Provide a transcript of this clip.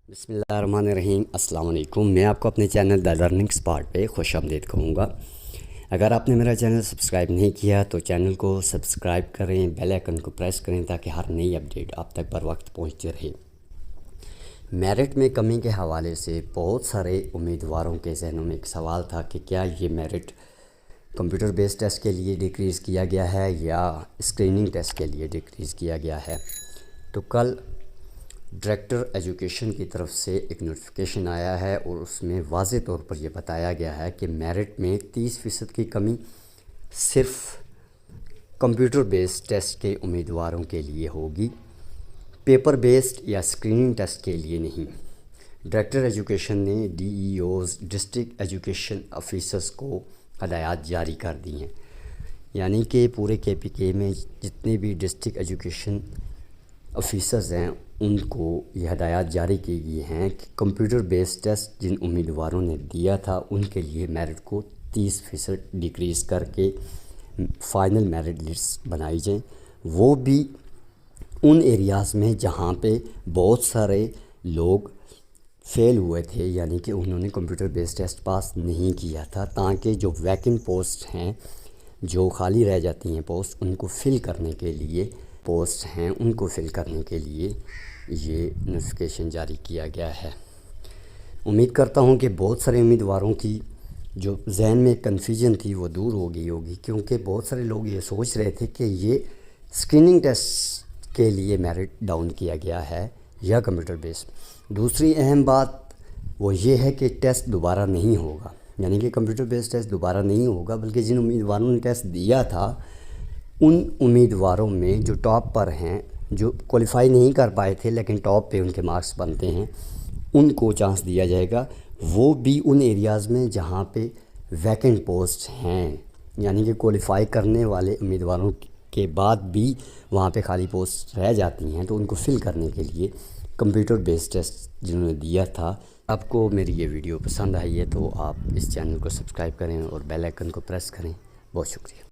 بسم اللہ الرحمن الرحیم۔ السلام علیکم۔ میں آپ کو اپنے چینل دا لرننگ اسپاٹ پہ خوش آمدید کہوں گا۔ اگر آپ نے میرا چینل سبسکرائب نہیں کیا تو چینل کو سبسکرائب کریں، بیل آئکن کو پریس کریں تاکہ ہر نئی اپڈیٹ آپ تک بر وقت پہنچتی رہے۔ میرٹ میں کمی کے حوالے سے بہت سارے امیدواروں کے ذہنوں میں ایک سوال تھا کہ کیا یہ میرٹ کمپیوٹر بیس ٹیسٹ کے لیے ڈیکریز کیا گیا ہے یا اسکریننگ ٹیسٹ کے لیے ڈیکریز کیا گیا ہے۔ تو کل ڈائریکٹر ایجوکیشن کی طرف سے ایک نوٹیفیکیشن آیا ہے اور اس میں واضح طور پر یہ بتایا گیا ہے کہ میرٹ میں 30% کی کمی صرف کمپیوٹر بیسڈ ٹیسٹ کے امیدواروں کے لیے ہوگی، پیپر بیسڈ یا اسکریننگ ٹیسٹ کے لیے نہیں۔ ڈائریکٹر ایجوکیشن نے D E Os district education officers کو ہدایات جاری کر دی ہیں، یعنی کہ پورے کے پی کے میں جتنے بھی ڈسٹرکٹ ایجوکیشن آفیسرز ہیں ان کو یہ ہدایات جاری کی گئی ہیں کہ کمپیوٹر بیس ٹیسٹ جن امیدواروں نے دیا تھا ان کے لیے میرٹ کو 30% ڈیکریز کر کے فائنل میرٹ لسٹ بنائی جائیں، وہ بھی ان ایریاز میں جہاں پہ بہت سارے لوگ فیل ہوئے تھے، یعنی کہ انہوں نے کمپیوٹر بیس ٹیسٹ پاس نہیں کیا تھا، تاکہ جو ویکنٹ پوسٹ ہیں، جو خالی رہ جاتی ہیں پوسٹ، ان کو فل کرنے کے لیے یہ نوٹیفیکیشن جاری کیا گیا ہے۔ امید کرتا ہوں کہ بہت سارے امیدواروں کی جو ذہن میں کنفیوژن تھی وہ دور ہو گئی ہوگی، کیونکہ بہت سارے لوگ یہ سوچ رہے تھے کہ یہ اسکریننگ ٹیسٹ کے لیے میرٹ ڈاؤن کیا گیا ہے یا کمپیوٹر بیس۔ دوسری اہم بات وہ یہ ہے کہ ٹیسٹ دوبارہ نہیں ہوگا، یعنی کہ کمپیوٹر بیس ٹیسٹ دوبارہ نہیں ہوگا، بلکہ جن امیدواروں نے ٹیسٹ دیا تھا ان امیدواروں میں جو ٹاپ پر ہیں، جو کوالیفائی نہیں کر پائے تھے لیکن ٹاپ پہ ان کے مارکس بنتے ہیں، ان کو چانس دیا جائے گا، وہ بھی ان ایریاز میں جہاں پہ ویکنٹ پوسٹ ہیں، یعنی کہ کوالیفائی کرنے والے امیدواروں کے بعد بھی وہاں پہ خالی پوسٹ رہ جاتی ہیں، تو ان کو فل کرنے کے لیے کمپیوٹر بیس ٹیسٹ جنہوں نے دیا تھا۔ آپ کو میری یہ ویڈیو پسند آئی ہے تو آپ اس چینل کو سبسکرائب کریں اور بیل آئکن کو پریس کریں۔ بہت شکریہ۔